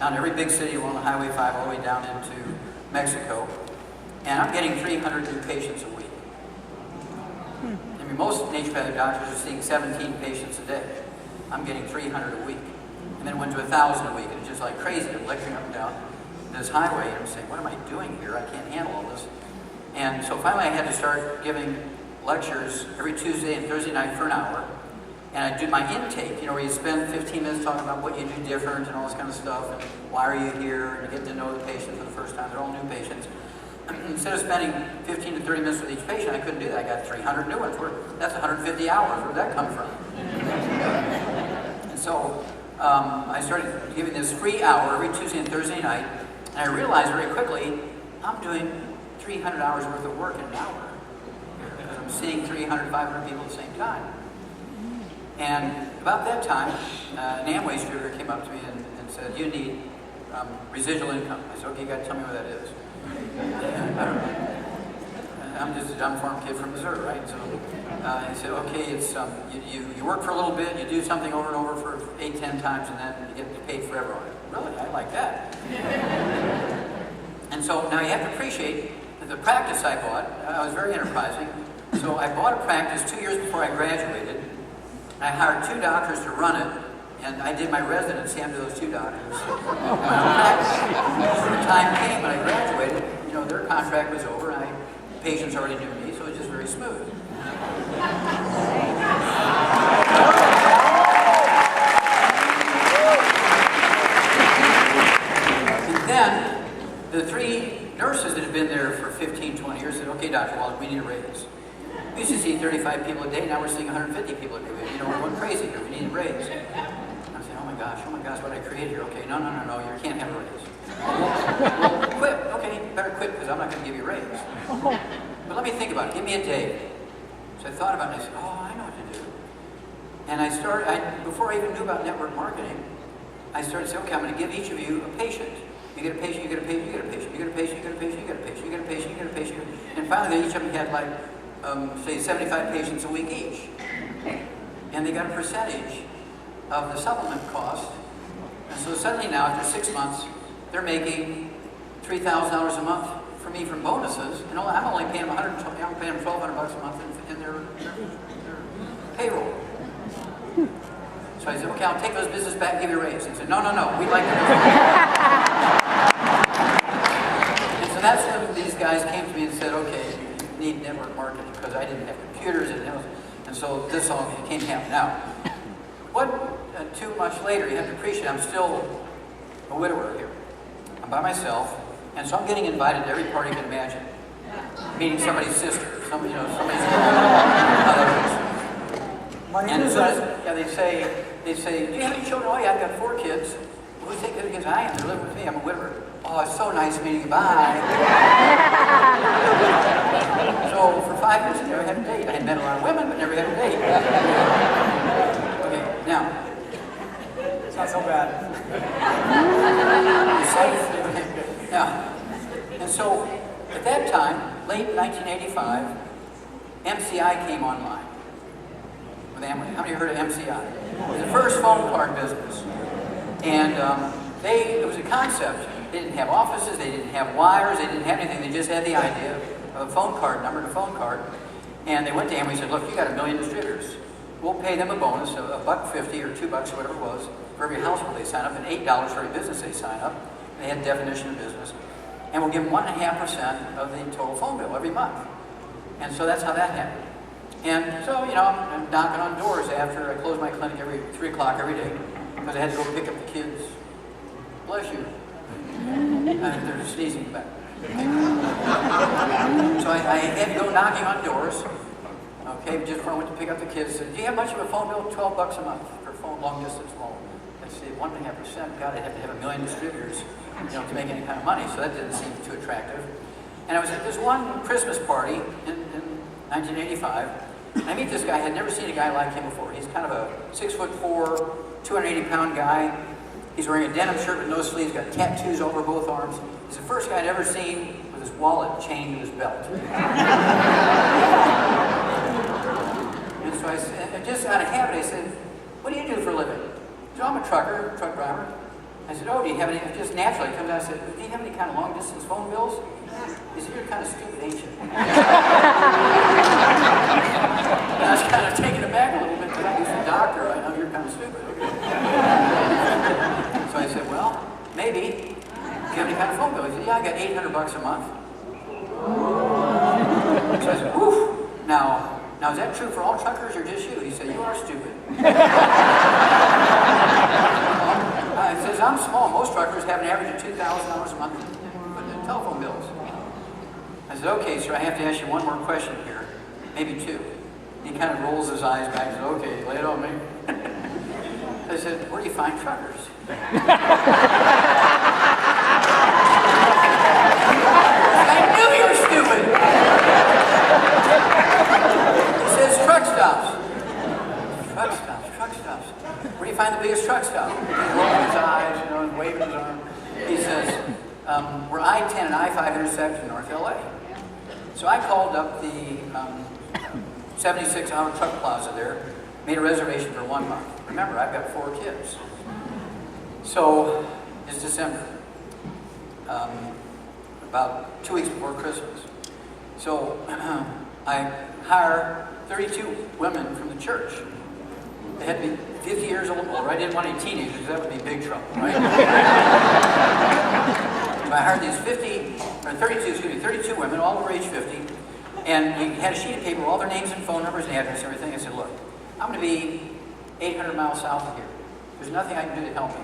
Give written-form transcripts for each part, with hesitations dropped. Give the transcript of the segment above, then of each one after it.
down every big city along the Highway 5 all the way down into Mexico. And I'm getting 300 new patients a week. I mean, most naturopathic doctors are seeing 17 patients a day. I'm getting 300 a week. And then went to 1,000 a week. And it's just like crazy. I'm lecturing up and down this highway. And I'm saying, what am I doing here? I can't handle all this. And so finally I had to start giving lectures every Tuesday and Thursday night for an hour. And I do my intake, you know, where you spend 15 minutes talking about what you do different and all this kind of stuff. And why are you here? And you get to know the patient for the first time. They're all new patients. Instead of spending 15 to 30 minutes with each patient, I couldn't do that. I got 300 new ones. That's 150 hours. Where'd that come from? And so I started giving this free hour every Tuesday and Thursday night. And I realized very quickly, I'm doing 300 hours worth of work in an hour. Because I'm seeing 300, 500 people at the same time. And about that time, an Amway distributor came up to me and said, you need residual income. I said, okay, you got to tell me what that is. I don't know. I'm just a dumb farm kid from Missouri, right? So he said, okay, it's you work for a little bit, you do something over and over for 8, 10 times, and then you get paid forever on it. Really? I like that. And so now you have to appreciate that the practice I bought, I was very enterprising. So I bought a practice 2 years before I graduated. I hired 2 doctors to run it, and I did my residency under those 2 doctors. So the time came when I graduated, you know, their contract was over, and patients already knew me, so it was just very smooth. And then, the 3 nurses that had been there for 15, 20 years said, okay, Dr. Wallach, we need a raise. We used to see 35 people a day, now we're seeing 150 people a day. You know, we're going crazy here, we need a raise. I'm saying, oh my gosh, what did I create here? Okay, no, you can't have a raise. Well, quit. Okay, you better quit because I'm not going to give you a raise. But let me think about it. Give me a day. So I thought about it and I said, oh, I know what to do. And before I even knew about network marketing, I started to say, okay, I'm going to give each of you a patient. You get a patient, you get a patient, you get a patient, you get a patient, you get a patient, you get a patient, you get a patient, you get a patient. And finally, each of them had like, say 75 patients a week each. And they got a percentage of the supplement cost. And so suddenly now, after 6 months, they're making $3,000 a month for me from bonuses. And I'm only paying them $1,200 a month in their payroll. So I said, okay, I'll take those business back and give you a raise. He said, no, we'd like to. And so that's when these guys came to me and said, okay, you need network marketing, because I didn't have computers, and so this all can't happen. Now, too much later, you have to appreciate I'm still a widower here. I'm by myself, and so I'm getting invited to every party you can imagine. Meeting somebody's sister, somebody's and as soon as they say, do you have any children? Oh yeah, I've got 4 kids. Well, who's taking care of the kids? I am. They're living with me. I'm a widower. Oh, it's so nice meeting you. Bye. So for 5 years, I never had a date. I had met a lot of women, but never had a date. Okay, now. It's not so bad. Now, and so at that time, late 1985, MCI came online with Amway. How many heard of MCI? It was the first phone card business. And it was a concept. They didn't have offices, they didn't have wires, they didn't have anything. They just had the idea of a phone card, number to phone card. And they went to Amway and said, look, you got 1 million distributors. We'll pay them a bonus of $1.50 or $2 or whatever it was for every household they sign up, and $8 for every business they sign up. They had definition of business. And we'll give them 1.5% of the total phone bill every month. And so that's how that happened. And so, you know, I'm knocking on doors after I close my clinic every 3 o'clock every day, because I had to go pick up the kids. Bless you. They're sneezing back. So I had to go knocking on doors. Okay, just before I went to pick up the kids, said, do you have much of a phone bill? $12 a month for phone long distance phone. I said, 1.5%. God, I'd have to have 1 million distributors, you know, to make any kind of money. So that didn't seem too attractive. And I was at this one Christmas party in 1985. And I meet this guy. I had never seen a guy like him before. He's kind of a 6'4", 280-pound guy. He's wearing a denim shirt with no sleeves, got tattoos over both arms. He's the first guy I'd ever seen with his wallet chained to his belt. And so I said, just out of habit, I said, what do you do for a living? So I'm a truck driver. I said, oh, do you have any, just naturally it comes out, I said, do you have any kind of long distance phone bills? He said, you're kind of stupid, ain't you? And I was kind of taken aback a little bit because I'm just a doctor, I know you're kind of stupid. Okay. So I said, well, maybe. Do you have any kind of phone bill? He said, yeah, I got $800 a month. So I said, whew. Now is that true for all truckers or just you? He said, you are stupid. He says, I'm small. Most truckers have an average of $2,000 a month for the telephone bills. I said, okay, sir, I have to ask you one more question here. Maybe two. He kind of rolls his eyes back and says, okay, lay it on me. I said, where do you find truckers? I knew you were stupid! He says, truck stops. Truck stops, truck stops. Where do you find the biggest truck stop? He's rolling his eyes, you know, and waving his arm. He says, we're I-10 and I-5 intersection in North LA. So I called up the 76-hour truck plaza there, made a reservation for 1 month. Remember, I've got 4 kids. So it's December, about 2 weeks before Christmas. So I hire 32 women from the church. They had to be 50 years old or older. I didn't want any teenagers because that would be big trouble, right? So I hired these 32 women, all over age 50, and we had a sheet of paper with all their names and phone numbers and address and everything. I said, look, I'm going to be 800 miles south of here. There's nothing I can do to help you.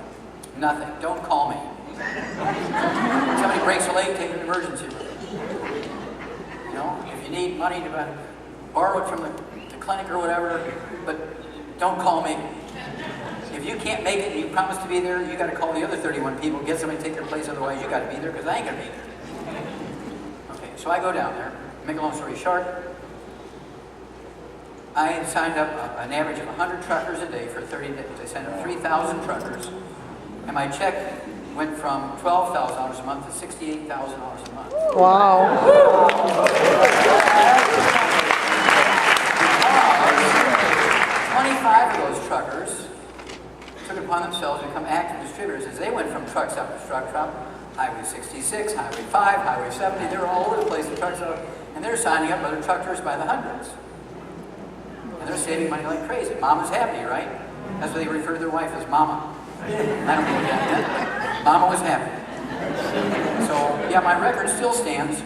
Nothing. Don't call me. Somebody breaks a leg, take an emergency room. You know, if you need money to borrow it from the clinic or whatever, but don't call me. If you can't make it and you promise to be there, you got to call the other 31 people, get somebody to take their place, otherwise you got to be there because I ain't going to be there. Okay, so I go down there. Make a long story short, I signed up an average of 100 truckers a day for 30 days. I signed up 3,000 truckers, and my check went from $12,000 a month to $68,000 a month. Wow. 25 of those truckers took it upon themselves to become active distributors as they went from truck stop to truck stop, Highway 66, Highway 5, Highway 70, they were all over the place, the truck stop, and they're signing up other truckers by the hundreds. And they're saving money like crazy. Mama's happy, right? That's what they refer to their wife as Mama. I don't know that. Mama was happy. So, yeah, my record still stands.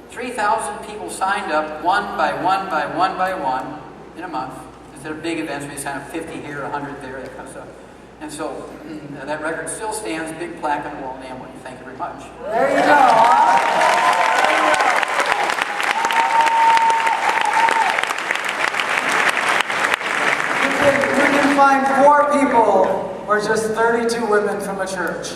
3,000 people signed up one by one by one by one in a month. Instead of big events, we sign up 50 here, 100 there, that kind of stuff. And so, that record still stands, big plaque on the wall in Amway. Thank you very much. There you go. You can find 4 people or just 32 women from a church.